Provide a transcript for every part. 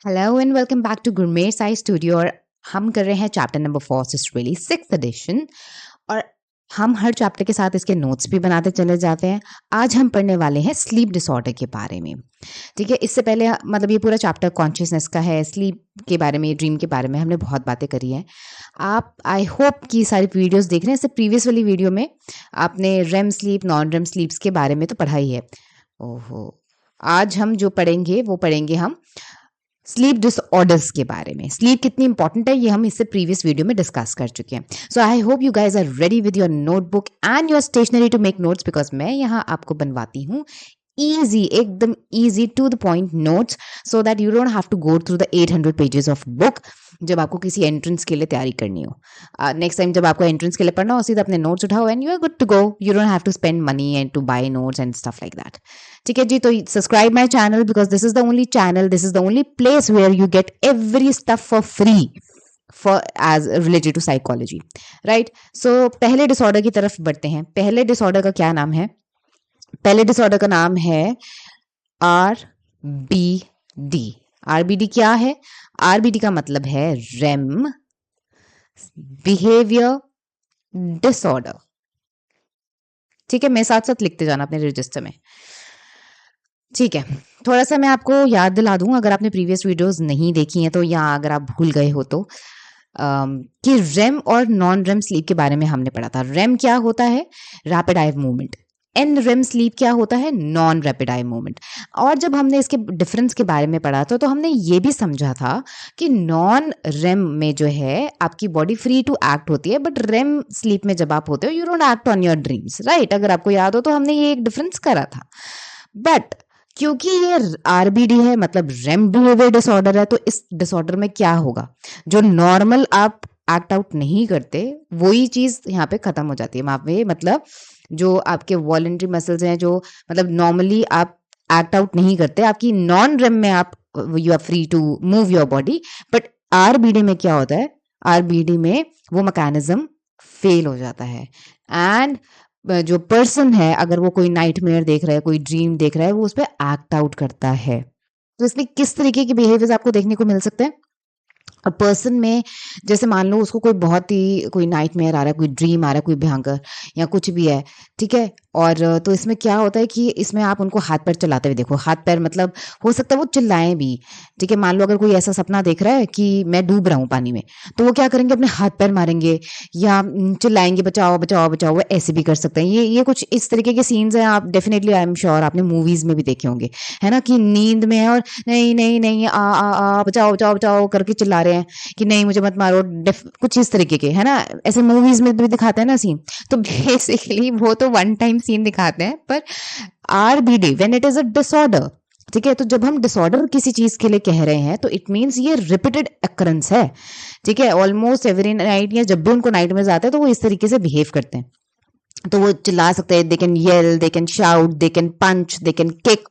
Hello and welcome back to Gourmet Science Studio. और हम कर रहे हैं chapter number 4 sisterly 6th addition. और हम हर चैप्टर के साथ इसके नोट्स भी बनाते चले जाते हैं। आज हम पढ़ने वाले हैं स्लीप डिसऑर्डर के बारे में। ठीक है, इससे पहले मतलब ये पूरा चैप्टर कॉन्शियसनेस का है, स्लीप के बारे में, ड्रीम के बारे में हमने बहुत बातें करी हैं। आप आई होप कि सारी वीडियोस देख रहे हैं। इससे प्रीवियस वाली वीडियो में आपने रेम स्लीप, नॉन रेम स्लीप्स के बारे में तो पढ़ा ही है। ओहो, आज हम जो पढ़ेंगे वो पढ़ेंगे हम स्लीप डिसऑर्डर्स के बारे में। स्लीप कितनी इंपॉर्टेंट है ये हम इससे प्रीवियस वीडियो में डिस्कस कर चुके हैं। So I hope you guys are ready with your notebook and your stationery to make notes, because मैं यहाँ आपको बनवाती हूँ easy, एकदम easy to the point notes, so that you don't have to go through the 800 pages of book जब आपको किसी entrance के लिए तैयारी करनी हो। नेक्स्ट टाइम जब आपको एंट्रेंस के लिए पढ़ना हो, सीधा अपने नोट्स उठाओ and you are good to go. You don't have to spend money and to buy notes and stuff like that. ठीक है जी, तो subscribe my channel because this is the only channel, this is the only place where you get every stuff for free for age related to psychology, right. So पहले disorder की तरफ बढ़ते हैं। पहले डिसऑर्डर का क्या नाम है? पहले डिसऑर्डर का नाम है RBD। RBD क्या है? RBD का मतलब है रेम बिहेवियर डिसऑर्डर। ठीक है, मैं साथ साथ लिखते जाना अपने रजिस्टर में। ठीक है, थोड़ा सा मैं आपको याद दिला दूं, अगर आपने प्रीवियस वीडियोस नहीं देखी हैं तो, या अगर आप भूल गए हो तो, कि रेम और नॉन रेम स्लीप के बारे में हमने पढ़ा था। रेम क्या होता है? Rapid eye movement. N REM sleep क्या होता है? Non rapid eye movement. और जब हमने इसके डिफरेंस के बारे में पढ़ा था तो हमने ये भी समझा था कि नॉन रेम में जो है आपकी बॉडी फ्री टू एक्ट होती है, बट रेम स्लीप में जब आप होते हो you don't act on your dreams, right. अगर आपको याद हो तो हमने ये एक डिफरेंस करा था। बट क्योंकि ये आरबीडी है, मतलब रेम बिहेवियर डिसऑर्डर है, तो इस डिसऑर्डर में क्या होगा? जो नॉर्मल आप एक्ट आउट नहीं करते वही चीज यहाँ पे खत्म हो जाती है। वहां पे मतलब जो आपके वॉलेंट्री मसल्स हैं, जो मतलब नॉर्मली आप एक्ट आउट नहीं करते, आपकी नॉन रेम में आप you are free to move your body. But RBD में क्या होता है? आरबीडी में वो मैकेनिज्म फेल हो जाता है। एंड जो पर्सन है, अगर वो कोई नाइटमेयर देख रहा है, कोई ड्रीम देख रहा है, वो उस पर एक्ट आउट करता है। तो इसमें किस तरीके के बिहेवियर्स आपको देखने को मिल सकते हैं? और पर्सन में जैसे मान लो उसको कोई नाइटमेयर आ रहा है, कोई ड्रीम आ रहा है, कोई भयंकर या कुछ भी है, ठीक है। और तो इसमें क्या होता है कि इसमें आप उनको हाथ पैर चलाते हुए देखो। हाथ पैर मतलब हो सकता है वो चिल्लाएं भी। ठीक है, मान लो अगर कोई ऐसा सपना देख रहा है कि मैं डूब रहा हूँ पानी में, तो वो क्या करेंगे? अपने हाथ पैर मारेंगे या चिल्लाएंगे बचाओ बचाओ बचाओ। वो ऐसे भी कर सकते हैं। ये कुछ इस तरीके के सीन्स हैं, आप डेफिनेटली आई एम श्योर आपने मूवीज में भी देखे होंगे, है ना, कि नींद में है और नहीं नहीं नहीं आ बचाओ बचाओ बचाओ करके चिल्ला रहे हैं कि नहीं मुझे मत मारो। कुछ इस तरीके के, है ना, ऐसे मूवीज में भी दिखाते हैं ना सीन। तो बेसिकली वो तो वन टाइम सीन दिखाते हैं, पर RBD when it is a disorder, ठीक है। तो जब हम डिसऑर्डर किसी चीज के लिए कह रहे हैं तो इट मीन्स ये रिपीटेड अकरेंस है। ठीक है, ऑलमोस्ट एवरी नाइट या जब भी उनको नाइट में जाते हैं तो वो इस तरीके से बिहेव करते हैं। तो वो चिल्ला सकते हैं, they can yell, they can shout, they can punch, they can kick,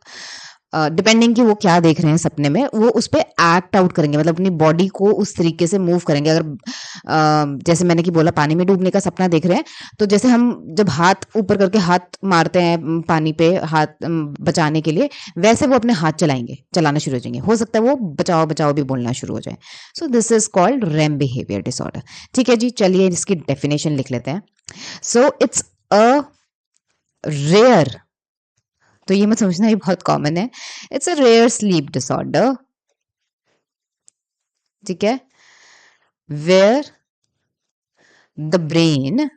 depending कि वो क्या देख रहे हैं सपने में, वो उस पर एक्ट आउट करेंगे, मतलब अपनी बॉडी को उस तरीके से मूव करेंगे। अगर जैसे मैंने कि बोला पानी में डूबने का सपना देख रहे हैं, तो जैसे हम जब हाथ ऊपर करके हाथ मारते हैं पानी पे, हाथ बचाने के लिए, वैसे वो अपने हाथ चलाना शुरू हो जाएंगे। हो सकता है वो बचाओ बचाओ भी बोलना शुरू हो जाए। So this is called REM behaviour disorder. ठीक है जी, चलिए इसकी डेफिनेशन लिख लेते हैं। सो इट्स अ रेयर, तो ये मत समझना ये बहुत कॉमन है। It's a rare sleep disorder, ठीक है, where the brain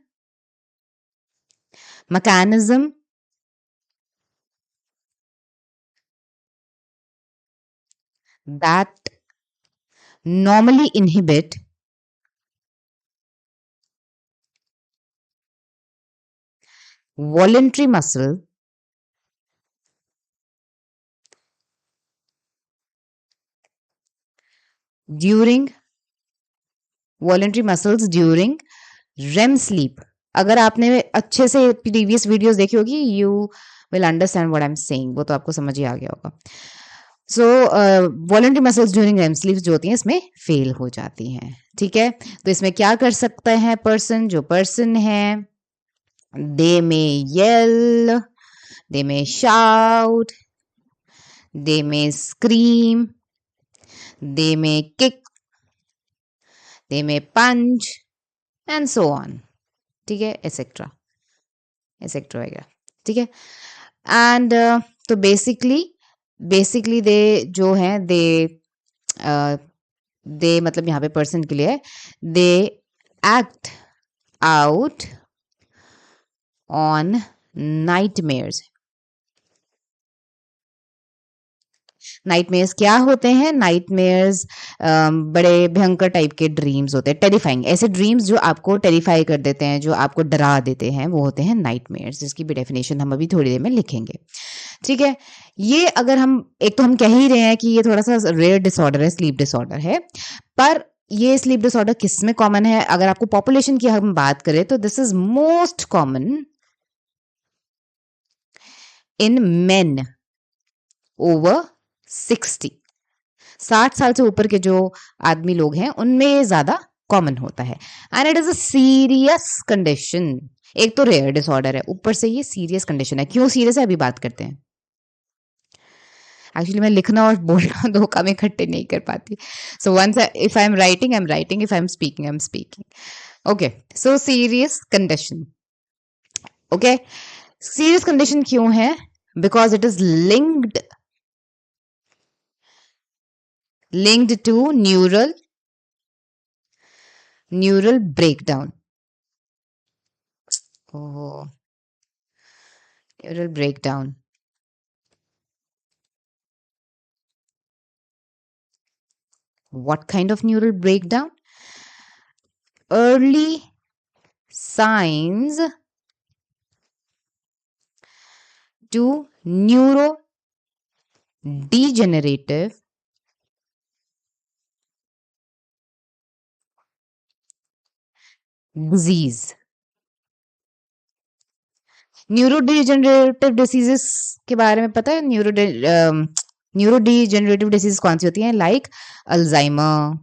mechanism that normally inhibit voluntary muscle during voluntary muscles during REM sleep। अगर आपने अच्छे से प्रीवियस वीडियोस देखी होगी, you will understand what I am saying, वो तो आपको समझ ही आ गया होगा। So voluntary muscles during REM sleep जो होती हैं इसमें फेल हो जाती हैं। ठीक है, तो इसमें क्या कर सकते हैं पर्सन? जो पर्सन है, they may L, they may shout, they may scream, they may kick, they may punch and so on. ठीक है, एक्सेट्रा एक्सेट्रा वगैरह. ठीक है. एंड तो बेसिकली दे जो हैं दे मतलब यहाँ पे पर्सन के लिए they act out on nightmares. Nightmares क्या होते हैं? नाइटमेयर्स बड़े भयंकर टाइप के ड्रीम्स होते हैं, टेरिफाइंग. ऐसे ड्रीम्स जो आपको टेरिफाई कर देते हैं, जो आपको डरा देते हैं, वो होते हैं नाइटमेयर्स, जिसकी भी डेफिनेशन हम अभी थोड़ी देर में लिखेंगे. ठीक है. ये अगर हम एक तो हम कह ही रहे हैं कि ये थोड़ा सा रेयर डिसऑर्डर है, स्लीप डिसऑर्डर है, पर ये स्लीप डिसऑर्डर किस में कॉमन है? अगर आपको पॉपुलेशन की हम बात करें तो this is most common in main over 60. 60 साल से ऊपर के जो आदमी लोग हैं उनमें ये ज्यादा कॉमन होता है. And it is a serious condition. एक तो रेयर डिसऑर्डर है, ऊपर से ये सीरियस कंडीशन है. क्यों सीरियस है अभी बात करते हैं. एक्चुअली मैं लिखना और बोलना दो काम इकट्ठे नहीं कर पाती. So once if I am writing, if I am speaking. Okay, so serious condition. Okay, serious condition क्यों है? Because it is linked to neural breakdown. Oh, neural breakdown. What kind of neural breakdown? Early signs to neurodegenerative disease. Neurodegenerative diseases के बारे में पता है? Neurodegenerative disease कौन सी होती हैं? Like Alzheimer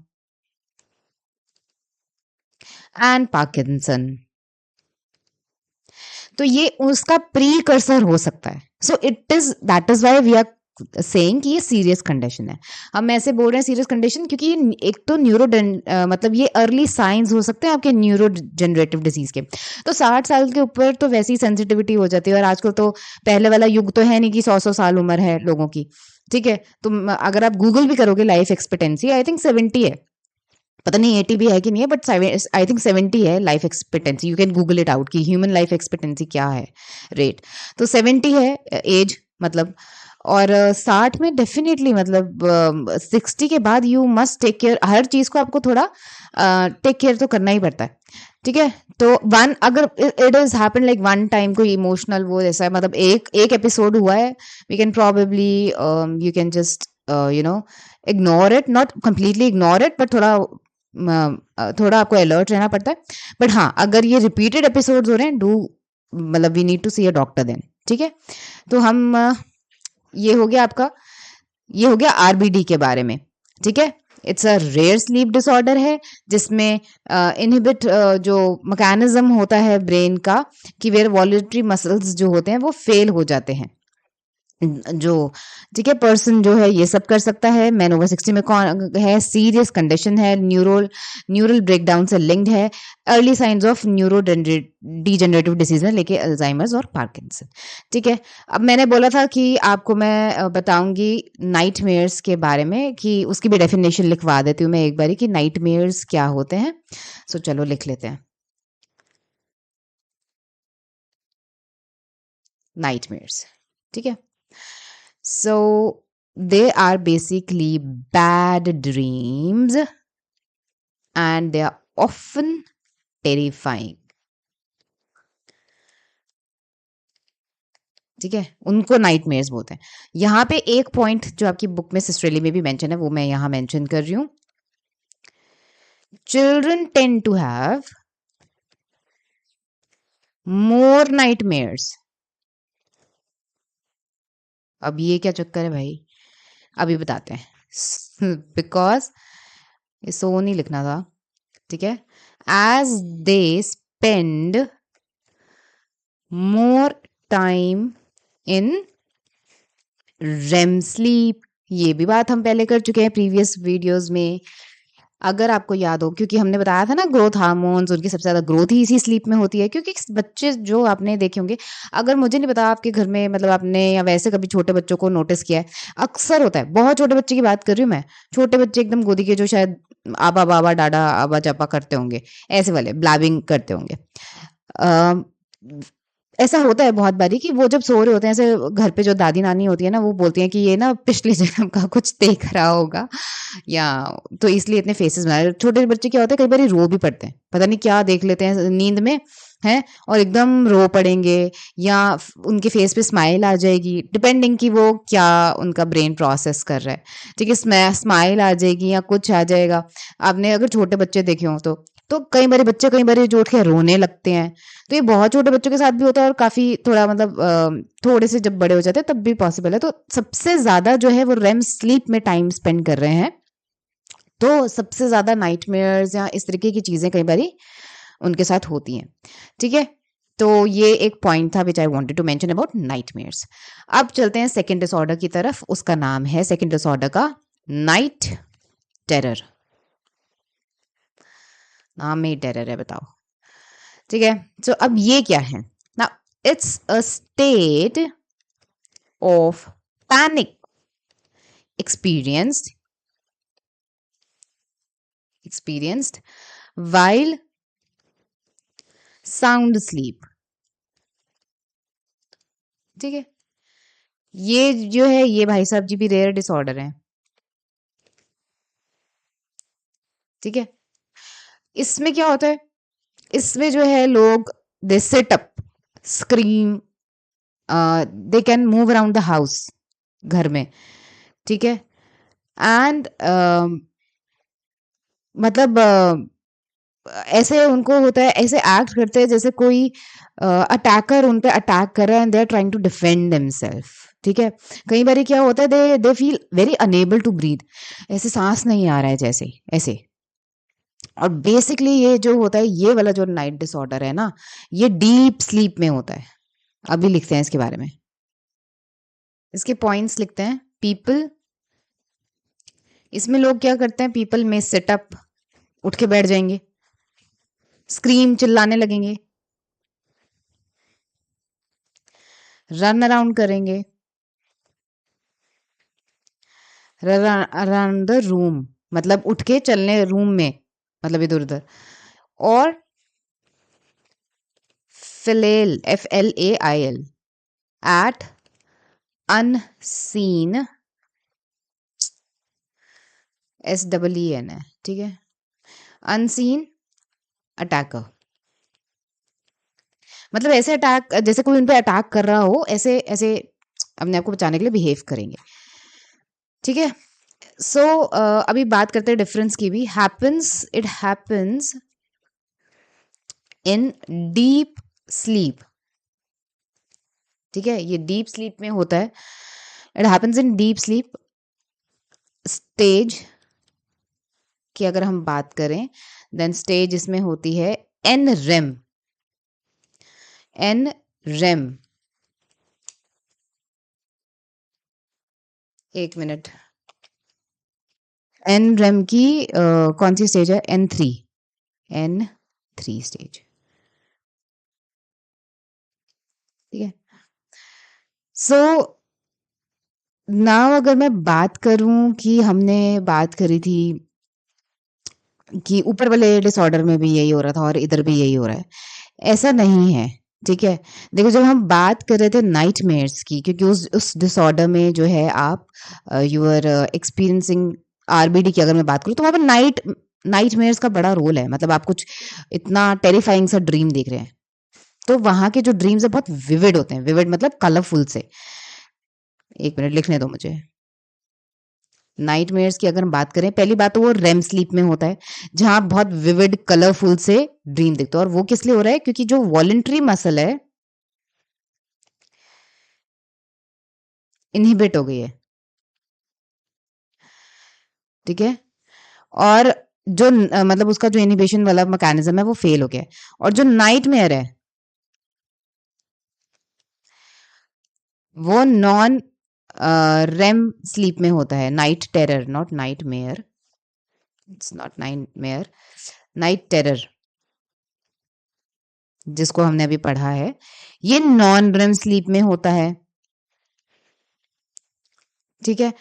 and Parkinson. तो ये उसका प्रीकर्सर हो सकता है. So that is why we are saying कि ये सीरियस कंडीशन है. हम ऐसे बोल रहे हैं सीरियस कंडीशन क्योंकि एक तो मतलब ये अर्ली साइंस हो सकते हैं आपके न्यूरो जनरेटिव डिजीज के. तो 60 साल के ऊपर तो वैसी सेंसिटिविटी हो जाती है. और आजकल तो पहले वाला युग तो है नहीं कि 100 साल उम्र है लोगों की. ठीक है. तो अगर आप गूगल भी करोगे लाइफ एक्सपेक्टेंसी आई थिंक 70 है. पता नहीं 80 भी है कि नहीं है, बट आई थिंक 70 है life expectancy. You can Google it out कि ह्यूमन लाइफ एक्सपेक्टेंसी क्या है रेट. तो 70 है एज मतलब. और 60 में डेफिनेटली मतलब 60 के बाद यू मस्ट टेक केयर. हर चीज को आपको थोड़ा टेक केयर तो करना ही पड़ता है. ठीक है. तो अगर it is happen like one time कोई इमोशनल वो जैसा मतलब एक एपिसोड हुआ है, we can probably you can just ignore it. Not completely ignore it, but थोड़ा आपको अलर्ट रहना पड़ता है. बट हाँ, अगर ये रिपीटेड एपिसोड्स हो रहे हैं मतलब we need to see a doctor then. ठीक है. तो हम ये हो गया आरबीडी के बारे में. ठीक है. It's a rare sleep disorder है जिसमें इनहिबिट जो मैकेनिज्म होता है ब्रेन का कि वेयर वॉलेटरी मसल्स जो होते हैं वो फेल हो जाते हैं. जो ठीक है पर्सन जो है ये सब कर सकता है. मैन ओवर 60 में कौन है? सीरियस कंडीशन है, न्यूरल ब्रेकडाउन से लिंक्ड है, early signs of neuro degenerative disease में लेके अल्जाइमर्स और पार्किंसन. ठीक है. अब मैंने बोला था कि आपको मैं बताऊंगी नाइटमेयर्स के बारे में, कि उसकी भी डेफिनेशन लिखवा देती हूँ मैं एक बारी कि नाइटमेयर्स क्या होते हैं. सो चलो लिख लेते हैं नाइटमेयर्स. ठीक है. So they are basically bad dreams and they are often terrifying. ठीक है. उनको नाइटमेयर्स बोलते हैं. यहाँ पे एक पॉइंट जो आपकी बुक में सिस्टरली में भी मेंशन है वो मैं यहाँ मेंशन कर रही हूँ. Children tend to have more nightmares. अब ये क्या चक्कर है भाई, अभी बताते हैं. बिकॉज ये सो नहीं लिखना था. ठीक है. As they spend more time in REM sleep ये भी बात हम पहले कर चुके हैं प्रीवियस वीडियोस में, अगर आपको याद हो, क्योंकि हमने बताया था ना ग्रोथ हार्मोन्स, उनकी सबसे ज़्यादा ग्रोथ ही इसी स्लीप में होती है। क्योंकि बच्चे जो आपने देखे होंगे, अगर मुझे नहीं पता आपके घर में मतलब आपने या वैसे कभी छोटे बच्चों को नोटिस किया है, अक्सर होता है, बहुत छोटे बच्चे की बात कर रही हूँ मैं, छोटे बच्चे एकदम गोदी के जो शायद आबा बाबा डाडा आबा जापा करते होंगे, ऐसे वाले ब्लैबिंग करते होंगे। अ, ऐसा होता है बहुत बारी कि वो जब सो रहे होते हैं, ऐसे घर पे जो दादी नानी होती है ना, वो बोलती हैं कि ये ना पिछले जन्म का कुछ देख रहा होगा, या तो इसलिए इतने फेसेस बना रहे। छोटे बच्चे क्या होता है, कई बार रो भी पड़ते हैं, पता नहीं क्या देख लेते हैं नींद में, हैं, और एकदम रो पड़ेंगे, या उनके फेस पे स्माइल आ जाएगी, डिपेंडिंग कि वो क्या उनका ब्रेन प्रोसेस कर रहा है। ठीक है, स्माइल आ जाएगी या कुछ आ जाएगा। आपने अगर छोटे बच्चे देखे हों तो कई बारी बच्चे कई बारी जो उठ के रोने लगते हैं। तो ये बहुत छोटे बच्चों के साथ भी होता है, और काफ़ी थोड़ा मतलब थोड़े से जब बड़े हो जाते हैं तब भी पॉसिबल है। तो सबसे ज़्यादा जो है वो रेम स्लीप में टाइम स्पेंड कर रहे हैं, तो सबसे ज़्यादा नाइटमेयर्स या इस तरीके की चीज़ें कई बारी उनके साथ होती हैं। ठीक है? तो ये एक पॉइंट था which I wanted to mention about nightmares. अब चलते हैं सेकंड डिसऑर्डर की तरफ। उसका नाम है, सेकंड डिसऑर्डर का, नाइट टेरर। नाम में ही टेरर है, बताओ। ठीक है, तो अब ये क्या है ना, it's a state of panic experienced experienced while sound sleep। ठीक है, ये जो है ये भाई साहब जी भी रेयर डिसऑर्डर है। ठीक है, इसमें क्या होता है, इसमें जो है लोग they sit up, scream, they can move around the house, घर में। ठीक है, एंड मतलब ऐसे उनको होता है, ऐसे एक्ट करते हैं जैसे कोई अटैकर उन पे अटैक कर रहा है, and they are trying to defend themselves. ठीक है, कई बार क्या होता है, they they feel very unable to breathe, ऐसे सांस नहीं आ रहा है जैसे ऐसे। और बेसिकली ये जो होता है, ये वाला जो नाइट डिसऑर्डर है ना, ये डीप स्लीप में होता है। अभी लिखते हैं इसके बारे में, इसके पॉइंट्स लिखते हैं। पीपल, इसमें लोग क्या करते हैं, पीपल में सिटअप, उठ के बैठ जाएंगे, स्क्रीम, चिल्लाने लगेंगे, रन अराउंड करेंगे, अराउंड द रूम, मतलब उठ के चलने रूम में, मतलब इधर उधर। और फिलेल, FLAIL, एट अनसीन, SEEN है। ठीक है, अनसीन अटैकर, मतलब ऐसे अटैक जैसे कोई उन पे अटैक कर रहा हो, ऐसे ऐसे अपने आप को बचाने के लिए बिहेव करेंगे। ठीक है, सो अभी बात करते हैं डिफरेंस की भी। It happens in deep sleep. ठीक है, ये डीप स्लीप में होता है। It happens in deep sleep stage की अगर हम बात करें, देन स्टेज इसमें होती है NREM। NREM, एक मिनट, NREM की कौन सी स्टेज है, N3 स्टेज। ठीक है, सो नाउ अगर मैं बात करूं कि हमने बात करी थी कि ऊपर वाले डिसऑर्डर में भी यही हो रहा था और इधर भी यही हो रहा है, ऐसा नहीं है। ठीक है, देखो जब हम बात कर रहे थे नाइटमेयर्स की, क्योंकि उस डिसऑर्डर में जो है आप यू आर एक्सपीरियंसिंग RBD की अगर मैं बात करूँ, तो वहाँ पर नाइटमेयर्स का बड़ा रोल है। मतलब आप कुछ इतना टेरिफाइंग सा ड्रीम देख रहे हैं, तो वहाँ के जो ड्रीम्स है बहुत विविड होते हैं। विविड मतलब कलरफुल से। एक मिनट लिखने दो मुझे। नाइटमेयर्स की अगर हम बात करें, पहली बात तो वो रेम स्लीप में होता है, जहां आप बहुत विविड कलरफुल से ड्रीम देखते हो। और वो किस लिए हो रहा है, क्योंकि जो वॉलेंट्री मसल है इनहिबिट हो गई है। ठीक है, और जो मतलब उसका जो इनहिबिशन वाला मैकेनिज्म है वो फेल हो गया है। और जो नाइटमेयर है वो नॉन रेम स्लीप में होता है, night terror, not night mayor, it's not night mayor, night terror जिसको हमने अभी पढ़ा है, ये नॉन रेम स्लीप में होता है। ठीक है,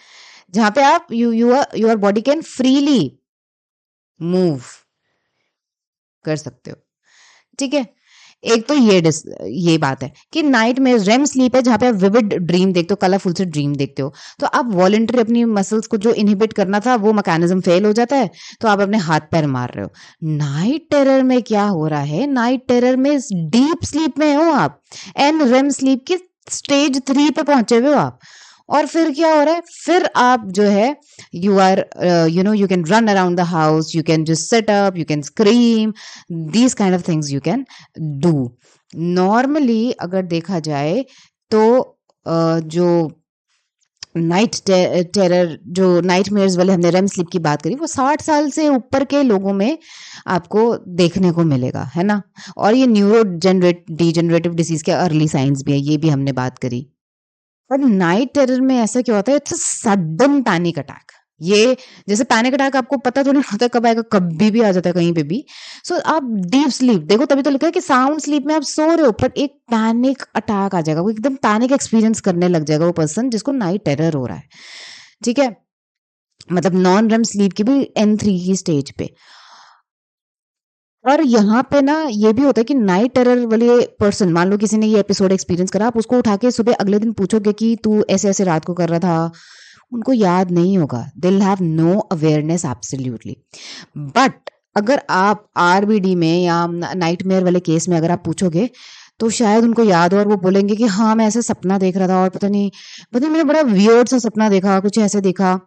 जहां पे आप your body can freely move कर सकते हो। ठीक है, एक तो ये बात है कि नाइट में रेम स्लीप है जहां पे आप विविड ड्रीम देखते हो, कलरफुल से ड्रीम देखते हो, तो आप वॉलंटरी अपनी मसल्स को जो इनहिबिट करना था वो मैकेनिज्म फेल हो जाता है, तो आप अपने हाथ पैर मार रहे हो। नाइट टेरर में क्या हो रहा है, नाइट टेरर में डीप स्लीप में हो आप, एंड रेम स्लीप के स्टेज 3 पे पहुंचे हुए हो आप, और फिर क्या हो रहा है, फिर आप जो है you are you can run around the house, you can just set up, you can scream, these kind of things you can do. Normally अगर देखा जाए तो जो नाइट टेरर, जो नाइट मेयर्स वाले हमने रेम स्लीप की बात करी, वो 60 साल से ऊपर के लोगों में आपको देखने को मिलेगा, है ना। और ये न्यूरो डिजेनरेटिव डिसीज के अर्ली साइंस भी है, ये भी हमने बात करी। पर नाइट टेरर में ऐसा क्या होता है, इट्स सडन पैनिक अटैक। ये जैसे पैनिक अटैक आपको पता तो नहीं होता कब आएगा, कभी भी आ जाता है कहीं पे भी। सो आप डीप स्लीप देखो, तभी तो लिखा है कि साउंड स्लीप में आप सो रहे हो, पर एक पैनिक अटैक आ जाएगा, वो एकदम पैनिक एक्सपीरियंस करने लग जाएगा वो पर्सन जिसको नाइट टेरर हो रहा है। ठीक है, मतलब नॉन रेम स्लीप की भी N3 की स्टेज पे। और यहाँ पे ना ये भी होता है कि नाइट टेरर वाले पर्सन, मान लो किसी ने ये एपिसोड एक्सपीरियंस करा, आप उसको उठा के सुबह अगले दिन पूछोगे कि तू ऐसे ऐसे रात को कर रहा था, उनको याद नहीं होगा, they will have no awareness absolutely. But अगर आप आरबीडी में या नाइटमेयर वाले केस में अगर आप पूछोगे तो शायद उनको याद हो, और वो बोलेंगे कि हाँ मैं ऐसे सपना देख रहा था, और पता नहीं मैंने बड़ा वियर्ड सा सपना देखा, कुछ ऐसे देखा।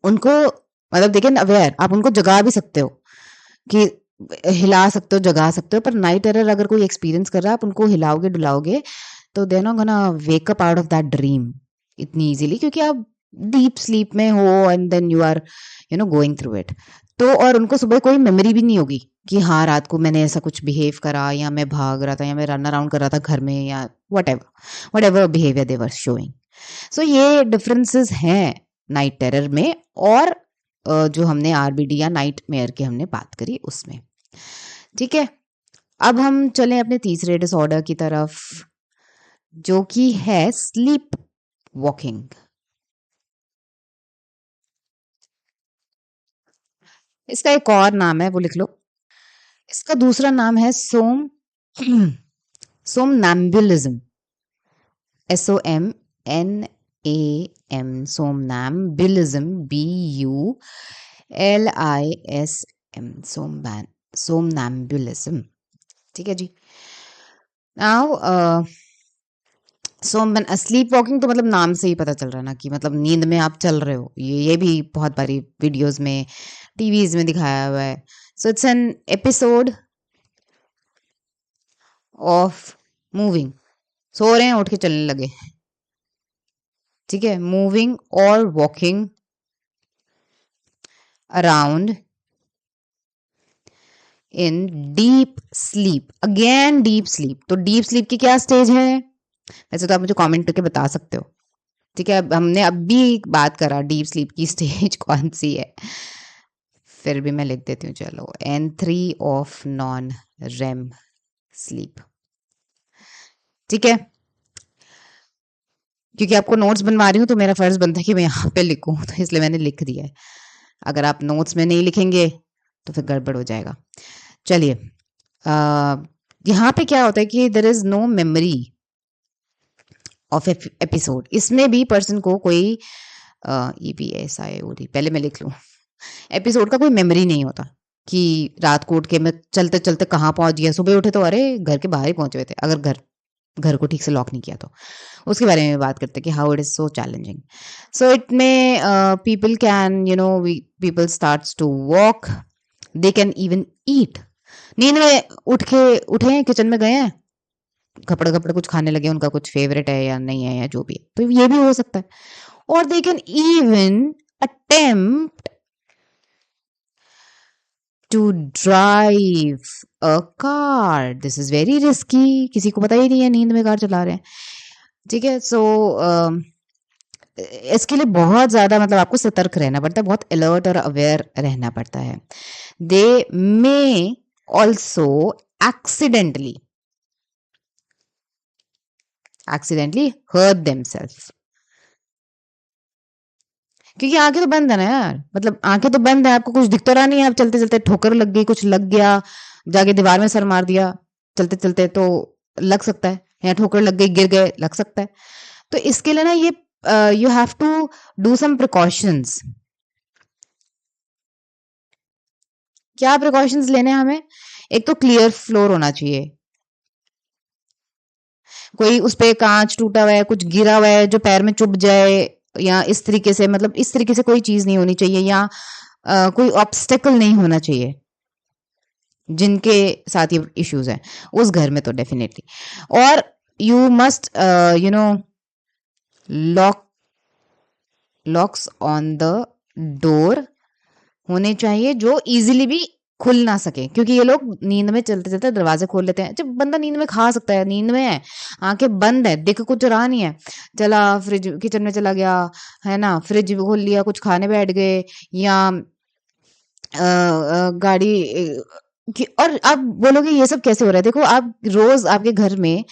उनको मतलब देखिए अवेयर, आप उनको जगा भी सकते हो कि हिला सकते हो, जगा सकते हो, पर नाइट टेरर अगर कोई एक्सपीरियंस कर रहा है, आप उनको हिलाओगे डुलाओगे तो they not gonna wake up out of that dream इतनी इजीली, क्योंकि आप डीप स्लीप में हो and then you are going through it. तो और उनको सुबह कोई मेमोरी भी नहीं होगी कि हाँ रात को मैंने ऐसा कुछ बिहेव करा, या मैं भाग रहा था, या मैं रन अराउंड कर रहा था घर में, या whatever behaviour they were showing. So ये डिफरेंसेस हैं नाइट टेरर में, और जो हमने आरबीडी या नाइट मेयर की हमने बात करी उसमें। ठीक है, अब हम चलें अपने तीसरे डिसऑर्डर की तरफ, जो कि है स्लीप वॉकिंग। इसका एक और नाम है, वो लिख लो। इसका दूसरा नाम है सोमनैम्बुलिज्म, SOMNAM, सोमनैम्बुलिज्म, BULISM, सोमनैम्बुलिज्म। ठीक है जी। नाउ स्लीप वॉकिंग तो मतलब नाम से ही पता चल रहा है ना कि मतलब नींद में आप चल रहे हो, ये भी बहुत बारी वीडियोस में, टीवीज में दिखाया हुआ है। So it's an episode of moving, सो रहे हैं उठ के चलने लगे। ठीक है, मूविंग और walking around in deep sleep, again deep sleep. तो डीप स्लीप की क्या स्टेज है, वैसे तो आप मुझे कमेंट करके बता सकते हो। ठीक है, अब हमने अभी बात करा डीप स्लीप की स्टेज कौन सी है, फिर भी मैं लिख देती हूँ, चलो N3 of non REM sleep. ठीक है, क्योंकि आपको नोट्स बनवा रही हूँ तो मेरा फर्ज बनता है कि मैं यहाँ पे लिखूँ, तो इसलिए मैंने लिख दिया है। अगर आप नोट्स में नहीं लिखेंगे तो फिर गड़बड़ हो जाएगा। चलिए, यहाँ पे क्या होता है कि there is no memory of episode. इसमें भी पर्सन को कोई EPSIOD, पहले मैं लिख लूँ, एपिसोड का कोई मेमोरी नहीं होता कि रात को उठ के मैं चलते चलते कहाँ पहुंच गया, सुबह उठे तो अरे घर के बाहर ही पहुंचे हुए थे, अगर घर को ठीक से लॉक नहीं किया तो। उसके बारे में बात करते हैं कि how it is so challenging. So it में people can people starts to walk, they can even eat. नींद में उठे हैं, किचन में गए हैं, कपड़े कपड़े कुछ खाने लगे, उनका कुछ फेवरेट है या नहीं है या जो भी है, तो ये भी हो सकता है। और they can even attempt to drive a car. This is very risky, किसी को पता ही नहीं है नींद में कार चला रहे हैं। ठीक है, सो इसके लिए बहुत ज्यादा मतलब आपको सतर्क रहना पड़ता है, बहुत अलर्ट और अवेयर रहना पड़ता है। They may also accidentally accidentally hurt themselves, क्योंकि आंखें तो बंद है ना यार, मतलब आंखें तो बंद है, आपको कुछ दिख तो रहा नहीं है, आप चलते चलते ठोकर लग गई, कुछ लग गया, जाके दीवार में सर मार दिया चलते चलते तो लग सकता है, या ठोकर लग गई गिर गए लग सकता है। तो इसके लिए ना ये you have to do some precautions. क्या प्रिकॉशंस लेने हैं हमें? एक तो क्लियर फ्लोर होना चाहिए, कोई उस पे कांच टूटा हुआ है, कुछ गिरा हुआ है जो पैर में चुभ जाए, या इस तरीके से, मतलब इस तरीके से कोई चीज नहीं होनी चाहिए, या कोई ऑब्स्टेकल नहीं होना चाहिए जिनके साथ ये इश्यूज हैं उस घर में, तो डेफिनेटली। और you must you know lock locks on the door होने चाहिए जो इजीली भी खुल ना सके, क्योंकि ये लोग नींद में चलते चलते दरवाजे खोल लेते हैं। जब बंदा नींद में खा सकता है, नींद में है, आंखें बंद है, दिख कुछ रहा नहीं है, चला फ्रिज किचन में चला गया, है ना, फ्रिज खोल लिया, कुछ खाने बैठ गए, या गाड़ी और आप बोलोगे ये सब कैसे हो रहा है? देखो, आप रोज आपके घर में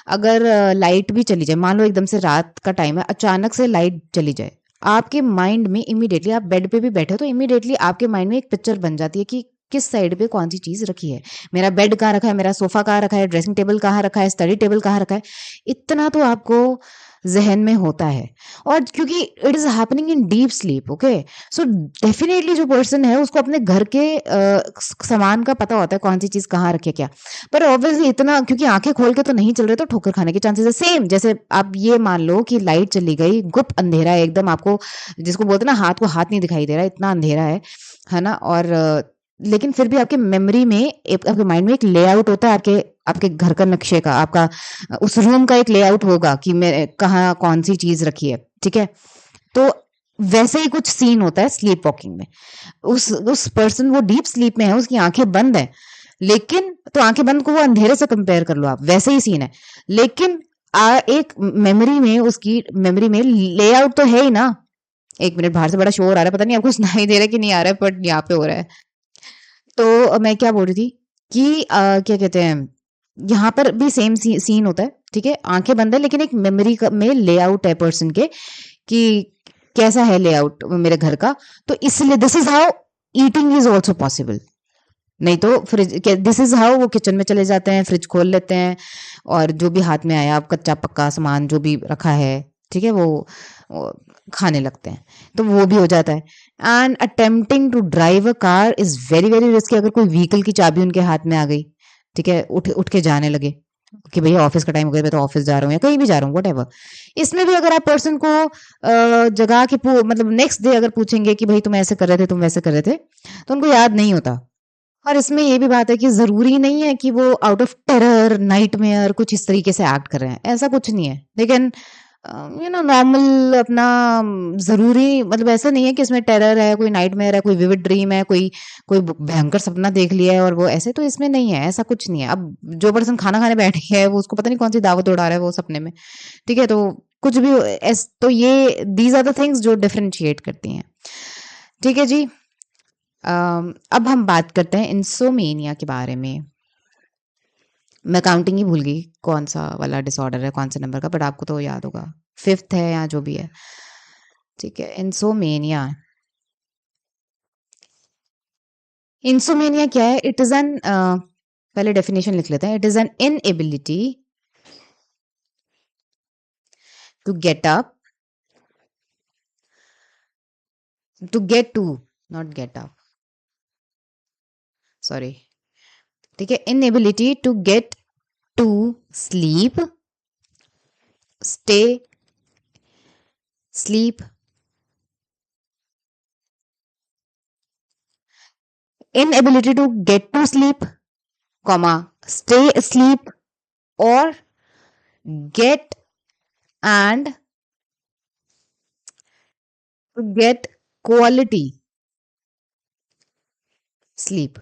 अगर लाइट भी चली जाए, मान लो एकदम से रात का टाइम है, अचानक से लाइट चली जाए, आपके माइंड में इमीडिएटली, आप बेड पे भी बैठे हो तो इमीडिएटली आपके माइंड में एक पिक्चर बन जाती है कि किस साइड पे कौन सी चीज रखी है, मेरा बेड कहाँ रखा है, मेरा सोफा कहाँ रखा है, ड्रेसिंग टेबल कहाँ रखा है, स्टडी टेबल कहाँ रखा है। इतना तो आपको जहन में होता है, और क्योंकि it is happening in deep sleep, okay, so definitely जो पर्सन है उसको अपने घर के सामान का पता होता है, कौन सी चीज कहाँ रखे क्या। पर ऑब्वियसली इतना, क्योंकि आंखें खोल के तो नहीं चल रहे, तो ठोकर खाने के चांसेस है सेम। जैसे आप ये मान लो कि लाइट चली गई, गुप अंधेरा है एकदम, आपको जिसको बोलते हैं ना हाथ को हाथ नहीं दिखाई दे रहा, इतना अंधेरा है ना, और लेकिन फिर भी आपके मेमोरी में आपके माइंड में एक लेआउट होता है, आपके आपके घर का नक्शे का, आपका उस रूम का एक लेआउट होगा कि मैं कहाँ कौन सी चीज रखी है, ठीक है। तो वैसे ही कुछ सीन होता है स्लीप वॉकिंग में, उस पर्सन वो डीप स्लीप में है, उसकी आंखें बंद है, लेकिन तो आंखें बंद को वो अंधेरे से कंपेयर कर लो आप, वैसे ही सीन है, लेकिन एक मेमोरी में, उसकी मेमोरी में लेआउट तो है ही ना। एक मिनट, बाहर से बड़ा शोर आ रहा है, पता नहीं आपको सुनाई दे रहा है कि नहीं आ रहा है, बट यहाँ पे हो रहा है। तो मैं क्या बोल रही थी कि क्या कहते हैं, यहाँ पर भी सेम सीन होता है, ठीक है, आंखें बंद है, लेकिन एक मेमोरी में लेआउट है पर्सन के कि कैसा है लेआउट मेरे घर का, तो इसलिए this is how eating is also possible. नहीं तो फ्रिज, दिस इज हाउ वो किचन में चले जाते हैं, फ्रिज खोल लेते हैं, और जो भी हाथ में आया कच्चा पक्का सामान जो भी रखा है, ठीक है, वो खाने लगते हैं, तो वो भी हो जाता है। And attempting to drive a car is very very risky. अगर कोई व्हीकल की चाबी उनके हाथ में आ गई, ठीक है, उठ उठ के जाने लगे कि भैया ऑफिस का टाइम हो गया, मैं तो ऑफिस जा रहा हूँ या कहीं भी जा रहा हूँ, वट एवर। इसमें भी अगर आप पर्सन को जगा के मतलब नेक्स्ट डे अगर पूछेंगे कि भाई तुम ऐसे कर रहे थे, तुम वैसे कर रहे थे, तो उनको याद नहीं होता। और इसमें ये भी बात है कि जरूरी नहीं है कि वो आउट ऑफ टेरर, नाइटमेयर, कुछ इस तरीके से एक्ट कर रहे हैं, ऐसा कुछ नहीं है। लेकिन नॉर्मल अपना जरूरी, मतलब ऐसा नहीं है कि इसमें टेरर है, कोई नाइटमेयर है, कोई विविड ड्रीम है, कोई कोई भयंकर सपना देख लिया है और वो ऐसे, तो इसमें नहीं है, ऐसा कुछ नहीं है। अब जो पर्सन खाना खाने बैठ गया है, वो उसको पता नहीं कौन सी दावत उड़ा रहा है वो सपने में, ठीक है, तो कुछ भी तो ये दीज आर द थिंग्स जो डिफरेंशिएट करती हैं, ठीक है जी। अब हम बात करते हैं इंसोमेनिया के बारे में। मैं काउंटिंग ही भूल गई कौन सा वाला डिसऑर्डर है, कौन से नंबर का, बट आपको तो याद होगा, फिफ्थ है या जो भी है, ठीक है। इंसोमेनिया, इंसोमेनिया क्या है? इट इज एन पहले डेफिनेशन लिख लेते हैं। It is an inability to get up, to get to, not get up, sorry, ठीक है, inability to get to sleep, stay sleep, inability to get to sleep, comma, stay asleep, or get and to get quality sleep.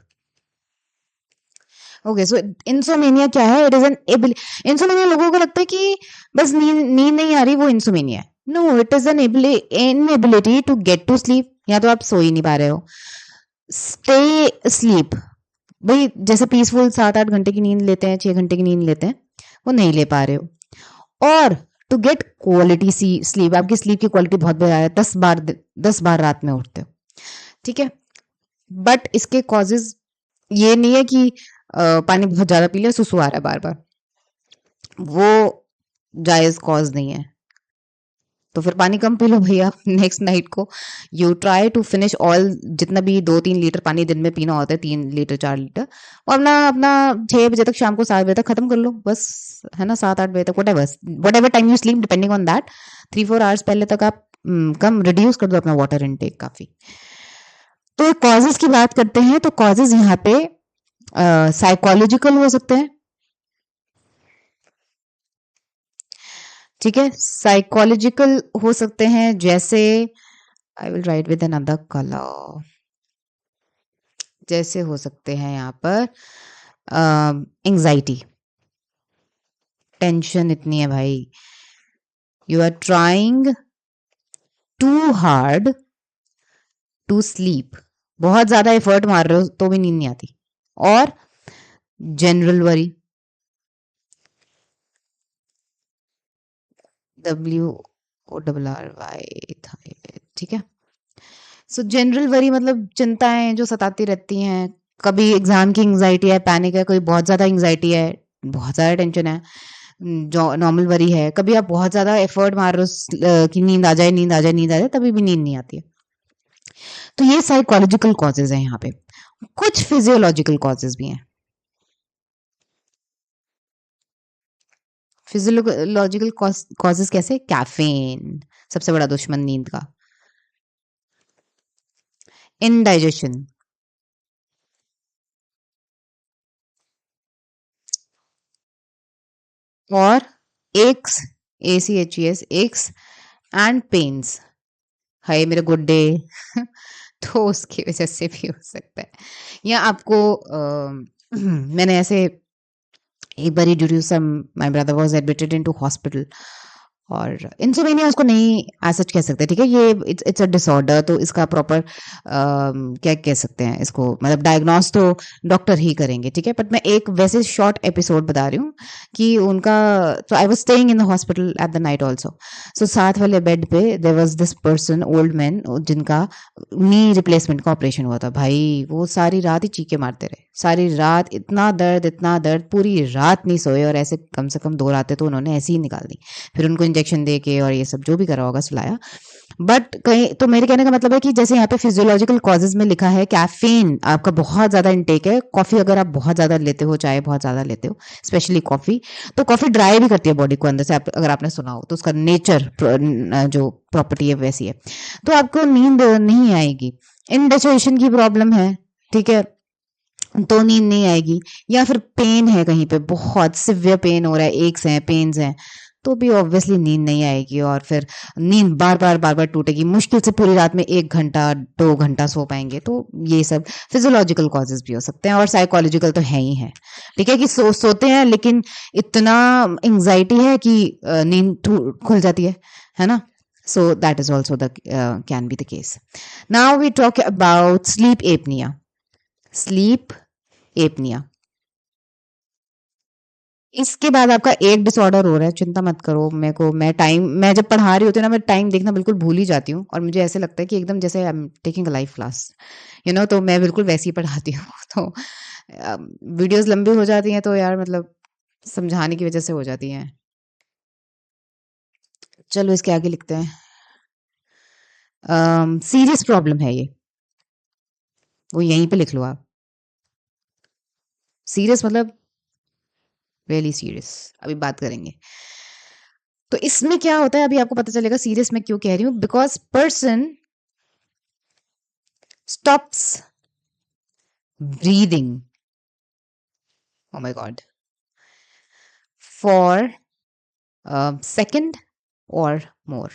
Okay, so insomnia क्या है? It is an ability. Insomnia लोगों को लगता है कि बस नींद नींद नहीं आ रही, वो इंसोमेनिया है। No, it is an inability to get to sleep. या तो आप सो ही नहीं पा रहे हो, स्टे स्लीप, भाई जैसे पीसफुल 7-8 घंटे की नींद लेते हैं, 6 घंटे की नींद लेते हैं, वो नहीं ले पा रहे हो। और टू गेट क्वालिटी स्लीप, आपकी स्लीप की क्वालिटी बहुत बेकार है, 10 बार रात में उठते हो, ठीक है। बट इसके कॉजेज ये नहीं है कि पानी बहुत ज्यादा पी लिया, सुसु आ रहा है बार बार, वो जायज कॉज नहीं है। तो फिर पानी कम पी लो भैया नेक्स्ट नाइट को। You try to finish all, जितना भी 2-3 लीटर पानी दिन में पीना होता है, 3 लीटर 4 लीटर, और अपना अपना 6 बजे तक, शाम को 7 बजे तक खत्म कर लो बस, है ना, 7-8 बजे तक, what ever time you sleep, depending on that, 3-4 hours पहले तक आप कम रिड्यूस कर दो अपना वाटर इनटेक काफी। तो कॉजेज की बात करते हैं, तो कॉजेज यहाँ पे साइकोलॉजिकल हो सकते हैं, ठीक है, साइकोलॉजिकल हो सकते हैं, जैसे I will write with another colour, जैसे हो सकते हैं यहाँ पर एंजाइटी, टेंशन इतनी है भाई, you are trying too hard to sleep, बहुत ज्यादा एफर्ट मार रहे हो तो भी नींद नहीं आती। और जनरल वरी, WORRY, ठीक है। सो जनरल वरी मतलब चिंताएं जो सताती रहती हैं, कभी एग्जाम की एंजाइटी है, पैनिक है, कोई बहुत ज्यादा एंजाइटी है, बहुत ज्यादा टेंशन है, जो नॉर्मल वरी है, कभी आप बहुत ज्यादा एफर्ट मार रहे हो कि नींद आ जाए, नींद आ जाए, नींद आ जाए, तभी भी नींद नहीं आती है। तो ये साइकोलॉजिकल कॉजेज हैं यहाँ पे। कुछ फिजियोलॉजिकल कॉजेज भी हैं। फिजियोलॉजिकल कॉजेज कैसे? कैफीन, सबसे बड़ा दुश्मन नींद का, इनडाइजेशन, और x, ACHES, x and pains, हाय मेरे गुड्डे तो उसकी वजह से भी हो सकता है। या आपको मैंने ऐसे एक बार due to some, my brother was admitted into hospital, और इंसोमेनिया उसको नहीं एज सच कह सकते, ठीक है, ये इट्स अ डिसऑर्डर, तो इसका प्रॉपर क्या कह सकते हैं इसको, मतलब डायग्नोस तो डॉक्टर ही करेंगे, ठीक है। बट मैं एक वैसे शॉर्ट एपिसोड बता रही हूँ कि उनका, तो I was staying in the hospital at the night also, so साथ वाले बेड पे there was this person, old man, जिनका नी रिप्लेसमेंट का ऑपरेशन हुआ था। भाई वो सारी रात ही चीखे मारते रहे, सारी रात, इतना दर्द, इतना दर्द, पूरी रात नहीं सोए, और ऐसे कम से कम 2 रातें तो उन्होंने ऐसे ही निकाल दी। फिर उनको इंजेक्शन दे के और ये सब जो भी करा होगा सुलाया। बट कहीं तो मेरे कहने का मतलब है कि जैसे यहाँ पे फिजियोलॉजिकल कॉजेज में लिखा है कैफीन, आपका बहुत ज्यादा इंटेक है, कॉफी अगर आप बहुत ज्यादा लेते हो, चाय बहुत ज्यादा लेते हो, स्पेशली कॉफी, तो कॉफी ड्राई भी करती है बॉडी को अंदर से, अगर आपने सुना हो, तो उसका नेचर जो प्रॉपर्टी है वैसी है, तो आपको नींद नहीं आएगी। इंडाइजेशन की प्रॉब्लम है, ठीक है, तो नींद नहीं आएगी। या फिर पेन है कहीं पे, बहुत सिवियर पेन हो रहा है, एक्स हैं, पेन्स हैं, तो भी ऑब्वियसली नींद नहीं आएगी, और फिर नींद बार बार टूटेगी, मुश्किल से पूरी रात में 1 घंटा 2 घंटा सो पाएंगे। तो ये सब फिजियोलॉजिकल कॉजेज भी हो सकते हैं, और साइकोलॉजिकल तो है ही है, ठीक है, कि सोते हैं लेकिन इतना एंग्जाइटी है कि नींद खुल जाती है ना। So that is also the can be the case. Now we talk about sleep apnea. Sleep apnea, इसके बाद आपका एक डिसऑर्डर हो रहा है, चिंता मत करो, मेरे को, मैं जब पढ़ा रही होती हूँ ना, मैं टाइम देखना बिल्कुल भूल ही जाती हूँ, और मुझे ऐसे लगता है कि एकदम जैसे I am taking a live class, तो मैं बिल्कुल वैसे ही पढ़ाती हूँ तो वीडियोस लंबी हो जाती हैं, तो यार मतलब समझाने की वजह से हो जाती हैं। चलो इसके आगे लिखते हैं, सीरियस प्रॉब्लम है ये, वो यहीं पे लिख लो आप, सीरियस मतलब रियली सीरियस, अभी बात करेंगे। तो इसमें क्या होता है अभी आपको पता चलेगा, सीरियस में क्यों कह रही हूँ, because person stops breathing, oh my god, for a second or more,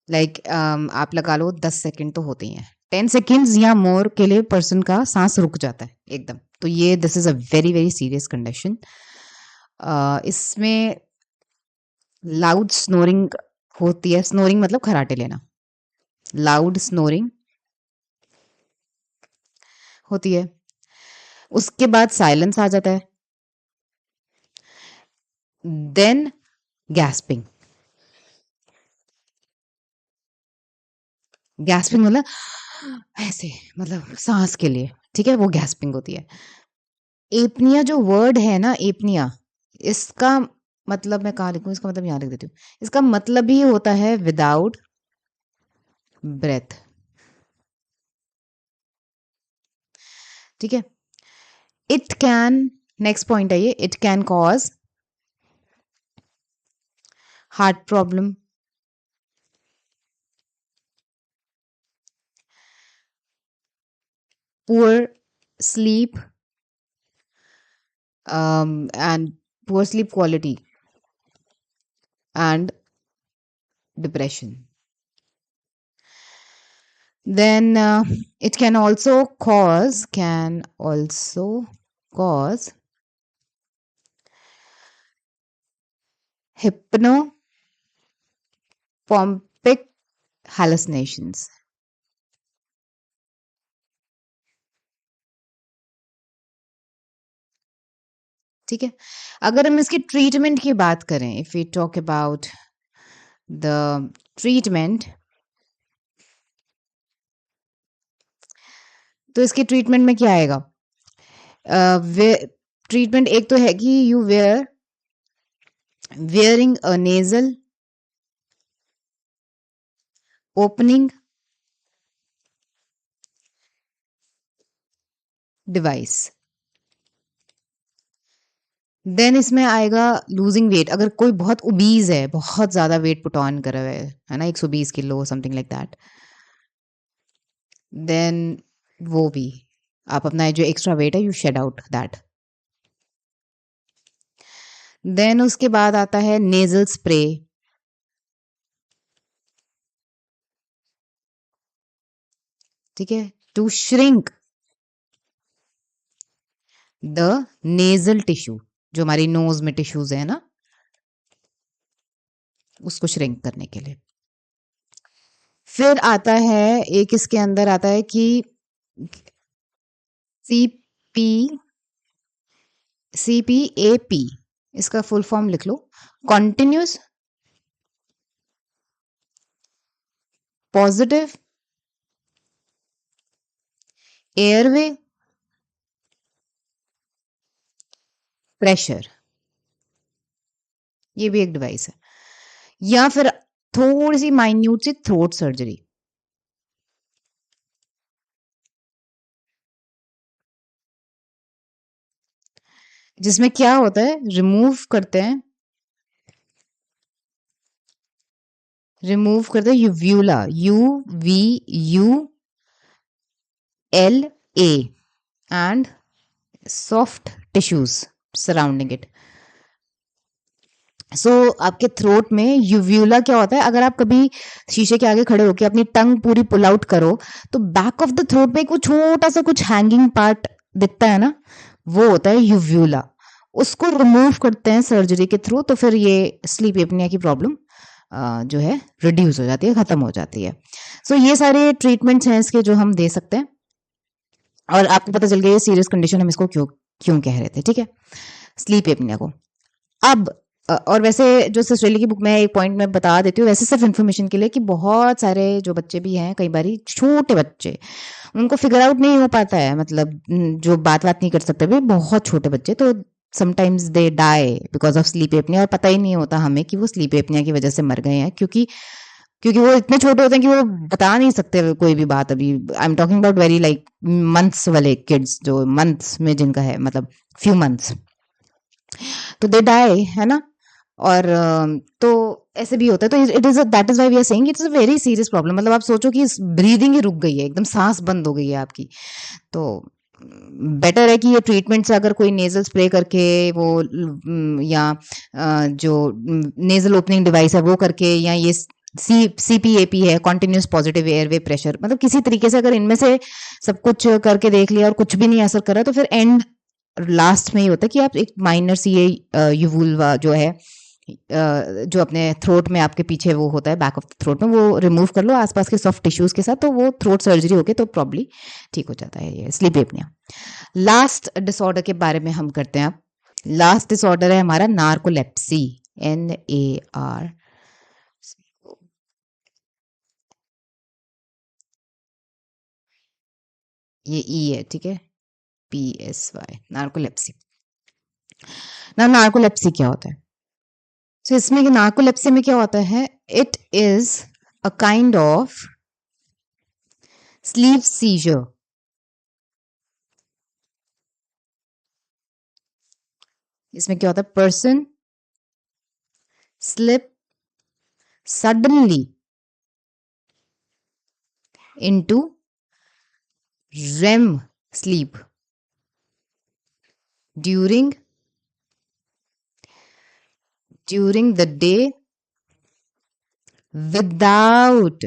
like आप लगा लो 10 सेकंड तो होते ही हैं, 10 सेकेंड्स या मोर के लिए पर्सन का सांस रुक जाता है एकदम। तो ये this is a very very serious condition, इसमें लाउड स्नोरिंग होती है। स्नोरिंग मतलब खराटे लेना। लाउड स्नोरिंग होती है। उसके बाद साइलेंस आ जाता है। Then gasping. गैस्पिंग मतलब ऐसे, मतलब सांस के लिए, ठीक है, वो गैस्पिंग होती है। एपनिया जो वर्ड है ना, एपनिया, इसका मतलब मैं कहाँ लिखूं, इसका मतलब यहाँ लिख देती हूँ। इसका मतलब ही होता है विदाउट ब्रेथ। ठीक है। इट कैन, नेक्स्ट पॉइंट है ये, it can cause heart problem, poor sleep and poor sleep quality and depression. Then it can also cause hypnopompic hallucinations. ठीक है। अगर हम इसकी ट्रीटमेंट की बात करें, if we talk about the treatment, तो इसकी ट्रीटमेंट में क्या आएगा? ट्रीटमेंट एक तो है कि you wearing a nasal opening device. Then इसमें आएगा लूजिंग वेट। अगर कोई बहुत ओबीज है, बहुत ज्यादा वेट पुट ऑन कर रहा है ना, 120 kilo something like that, then वो भी आप अपना जो एक्स्ट्रा वेट है you shed out that. Then उसके बाद आता है नेजल स्प्रे। ठीक है, to shrink the nasal tissue, जो हमारी नोज में टिश्यूज है ना, उसको श्रिंक करने के लिए। फिर आता है एक, इसके अंदर आता है कि CPAP, इसका फुल फॉर्म लिख लो, कॉन्टिन्यूस पॉजिटिव एयरवे प्रेशर। ये भी एक डिवाइस है। या फिर थोड़ी सी माइन्यूट सी थ्रोट सर्जरी। जिसमें क्या होता है, रिमूव करते हैं uvula, UVULA and soft tissues surrounding it. So आपके थ्रोट में यूव्यूला क्या होता है, अगर आप कभी शीशे के आगे खड़े होकर अपनी टंग पूरी पुल आउट करो तो बैक ऑफ द थ्रोट में एक छोटा सा कुछ हैंगिंग पार्ट दिखता है ना, वो होता है यूव्यूला। उसको रिमूव करते हैं सर्जरी के थ्रू, तो फिर ये स्लीप एपनिया की प्रॉब्लम जो है रिड्यूस हो जाती है, खत्म हो जाती है। सो ये सारे ट्रीटमेंट्स हैं इसके जो हम दे सकते हैं, और आपको पता चल गया ये सीरियस कंडीशन हम इसको क्यों क्यों कह रहे थे। ठीक है, स्लीप एपनिया को। अब और वैसे जो ऑस्ट्रेलिया की बुक में एक पॉइंट मैं बता देती हूँ, वैसे सिर्फ इन्फॉर्मेशन के लिए, कि बहुत सारे जो बच्चे भी हैं, कई बार छोटे बच्चे, उनको फिगर आउट नहीं हो पाता है, मतलब जो बात नहीं कर सकते भी, बहुत छोटे बच्चे, तो sometimes they die because of sleep apnea, और पता ही नहीं होता हमें कि वो स्लीप एपनिया की वजह से मर गए हैं, क्योंकि वो इतने छोटे होते हैं कि वो बता नहीं सकते कोई भी बात। अभी I am talking about very like months वाले किड्स, जो मंथ्स में जिनका है, मतलब फ्यू मंथ्स, तो दे डाई, है ना। और तो ऐसे भी होता है, तो it is that is why we are saying it is a very serious problem. मतलब आप सोचो कि ब्रीदिंग ही रुक गई है, एकदम सांस बंद हो गई है आपकी, तो बेटर है कि ये ट्रीटमेंट से अगर कोई नेजल स्प्रे करके वो या जो नेजल ओपनिंग डिवाइस है वो करके, या ये CPAP है, कॉन्टिन्यूस पॉजिटिव एयरवे प्रेशर, मतलब किसी तरीके से अगर इनमें से सब कुछ करके देख लिया और कुछ भी नहीं असर करा, तो फिर एंड लास्ट में ये होता है कि आप एक माइनर सी ये यूवुल्वा जो है जो अपने थ्रोट में आपके पीछे वो होता है बैक ऑफ द थ्रोट में, वो रिमूव कर लो आसपास के सॉफ्ट टिश्यूज के साथ, तो वो थ्रोट सर्जरी होके तो प्रॉब्ली ठीक हो जाता है ये स्लीप एपनिया। लास्ट डिसऑर्डर के बारे में हम करते हैं अब। लास्ट डिसऑर्डर है हमारा नार्कोलेप्सी, NAR, ये ई है, ठीक है, PSY, नार्कोलेप्सी। ना नार्कोलेप्सी क्या होता है? तो इसमें नार्कोलेप्सी में क्या होता है, it is a kind of sleep seizure. इसमें क्या होता है, person slip suddenly into REM sleep during the day without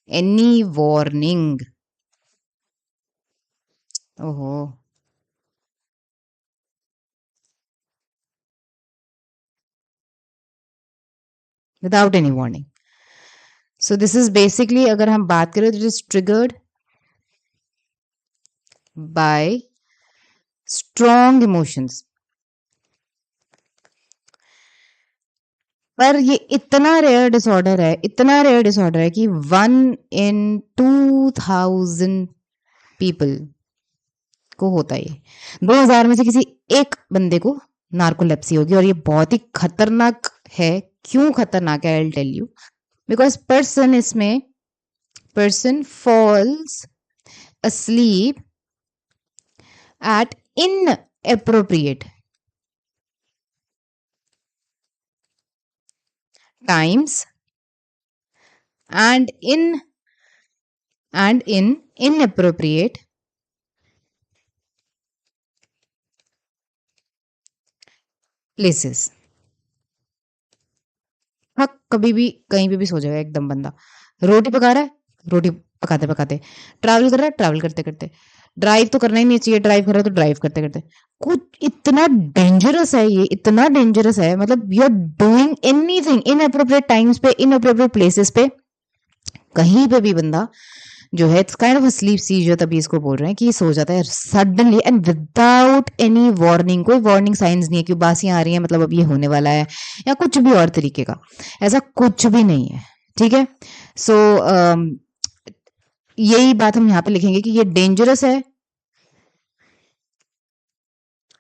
any warning. ओहो, without any warning. So this is basically, अगर हम बात करें तो it is triggered by strong emotions. पर ये इतना रेयर डिसऑर्डर है, इतना रेयर डिसऑर्डर है कि 1 in 2000 पीपल को होता है ये। 2000 में से किसी एक बंदे को नार्कोलेप्सी होगी, और ये बहुत ही खतरनाक है। क्यों खतरनाक है, I will tell you. Because person falls asleep at inappropriate times and in inappropriate places. हाँ, कभी भी कहीं पे भी सो जाएगा एकदम बंदा। रोटी पका रहा है, रोटी पकाते पकाते, ट्रैवल कर रहा है, ट्रैवल करते करते, ड्राइव तो करना ही नहीं चाहिए, ड्राइव कर रहा है तो ड्राइव करते करते। कुछ इतना डेंजरस है ये, इतना डेंजरस है, मतलब you are doing anything inappropriate times पे, इन अप्रोप्रिएट प्लेसेस पे, कहीं पे भी बंदा जो है, it's kind of sleep seizure, तभी इसको बोल रहे हैं कि सो जाता है suddenly and without any warning. कोई वार्निंग साइंस नहीं है कि उबासियां आ रही हैं मतलब अब ये होने वाला है, या कुछ भी और तरीके का, ऐसा कुछ भी नहीं है, ठीक है। सो यही बात हम यहाँ पे लिखेंगे कि ये डेंजरस है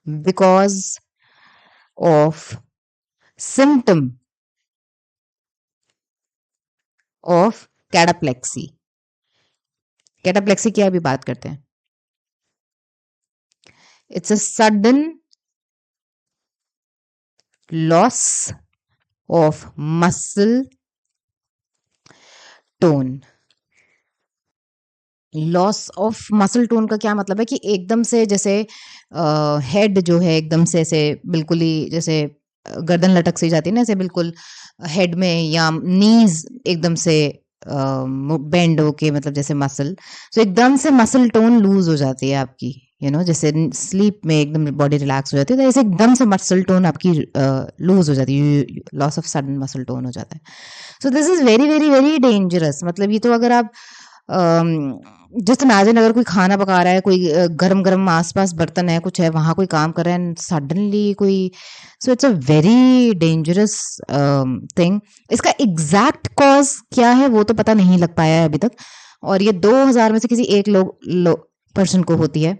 because of symptom of cataplexy. Cataplexy क्या अभी बात करते हैं। It's a sudden loss of muscle tone. Loss of muscle tone का क्या मतलब है कि एकदम से जैसे हेड जो है एकदम से ऐसे बिल्कुल ही जैसे गर्दन लटक सी जाती है ना, ऐसे बिल्कुल हेड में, या नीज एकदम से बेंड होके, मतलब जैसे मसल, तो एकदम से मसल टोन लूज हो जाती है आपकी, जैसे स्लीप में एकदम बॉडी रिलैक्स हो जाती है, तो ऐसे एकदम से मसल टोन आपकी लूज हो जाती है, loss of sudden muscle tone हो जाता है। सो this is very very very dangerous. मतलब ये तो अगर आप जस्ट इमेजिन, अगर कोई खाना पका रहा है, कोई गरम गरम आसपास बर्तन है, कुछ है, वहां कोई काम कर रहा है, सडनली कोई, so it's a very dangerous thing. इसका एग्जैक्ट कॉज क्या है वो तो पता नहीं लग पाया है अभी तक, और ये 2000 में से किसी एक पर्सन को होती है,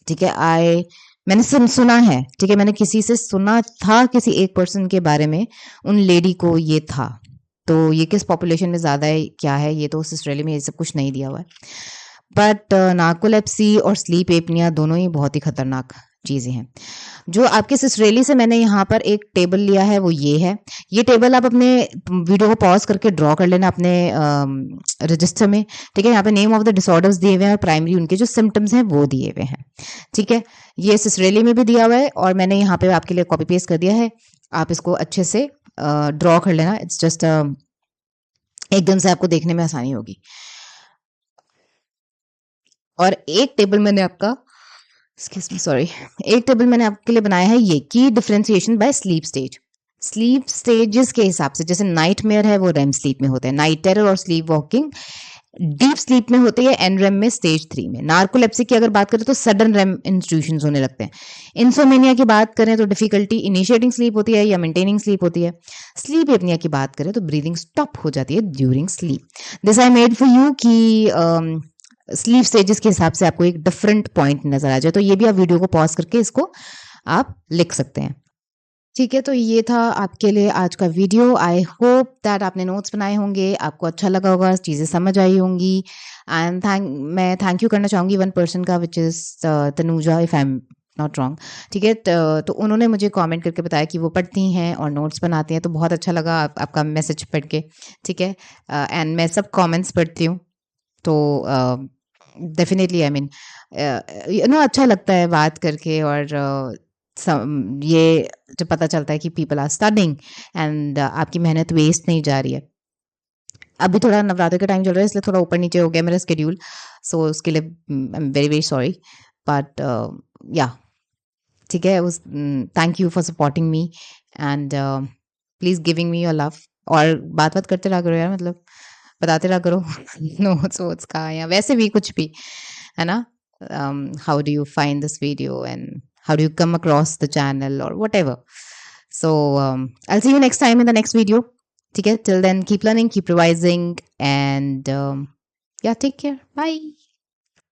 ठीक है। मैंने सुना है, ठीक है, मैंने किसी से सुना था, किसी एक पर्सन के बारे में, उन लेडी को ये था। तो ये किस पॉपुलेशन में ज़्यादा है, क्या है, ये तो उस ऑस्ट्रेलिया में ये सब कुछ नहीं दिया हुआ है। बट नार्कोलेप्सी और स्लीप एपनिया दोनों ही बहुत ही खतरनाक चीज़ें हैं। जो आपके सिसरेली से मैंने यहाँ पर एक टेबल लिया है वो ये है। ये टेबल आप अपने वीडियो को पॉज करके ड्रॉ कर लेना अपने रजिस्टर में, ठीक है। यहाँ पे नेम ऑफ द डिसऑर्डर्स दिए हुए हैं और प्राइमरी उनके जो सिम्टम्स हैं वो दिए हुए हैं, ठीक है। ये सिसरेली में भी दिया हुआ है और मैंने यहाँ पे आपके लिए कॉपी पेस्ट कर दिया है। आप इसको अच्छे से ड्रॉ कर लेना। इट्स जस्ट एकदम से आपको देखने में आसानी होगी। और एक टेबल मैंने आपका एक्सक्यूज मी सॉरी एक टेबल मैंने आपके लिए बनाया है ये की differentiation by sleep stage. Sleep stages के हिसाब से जैसे नाइटमेयर है वो रेम स्लीप में होते हैं, नाइट टेरर और स्लीप वॉकिंग डीप स्लीप में होती है, एनरेम में स्टेज 3 में। नार्कोलेप्सी की अगर बात करें तो सडन रेम इंस्टीट्यूशन होने लगते हैं। इंसोमेनिया की बात करें तो डिफिकल्टी इनिशिएटिंग स्लीप होती है या मेंटेनिंग स्लीप होती है। स्लीप एपनिया की बात करें तो ब्रीदिंग स्टॉप हो जाती है during sleep. This I made for you कि स्लीप स्टेजेस के हिसाब से आपको एक डिफरेंट पॉइंट नजर आ जाए, तो ये भी आप वीडियो को पॉज करके इसको आप लिख सकते हैं। ठीक है, तो ये था आपके लिए आज का वीडियो। आई होप दैट आपने नोट्स बनाए होंगे, आपको अच्छा लगा होगा, चीज़ें समझ आई होंगी। एंड मैं थैंक यू करना चाहूँगी वन पर्सन का, which is Tanuja, if I am not wrong. ठीक है, तो उन्होंने मुझे कमेंट करके बताया कि वो पढ़ती हैं और नोट्स बनाती हैं, तो बहुत अच्छा लगा आपका मैसेज पढ़ के। ठीक है, एंड मैं सब कमेंट्स पढ़ती हूँ, तो डेफिनेटली आई मीन अच्छा लगता है बात करके, और ये जब पता चलता है कि पीपल आर स्टडिंग एंड आपकी मेहनत वेस्ट नहीं जा रही है। अभी थोड़ा नवरात्र का टाइम चल रहा है, इसलिए थोड़ा ऊपर नीचे हो गया मेरा स्केड्यूल, सो उसके लिए I am very very sorry, but या ठीक है, उस thank you for supporting me and please giving me your love. और बात बात करते रहा करो यार, मतलब बताते रहा करो नोट्स वोट्स का या वैसे भी कुछ भी, है ना। How do you find this video and how do you come across the channel or whatever. So I'll see you next time in the next video. Okay, till then keep learning, keep revising, and yeah, take care. Bye.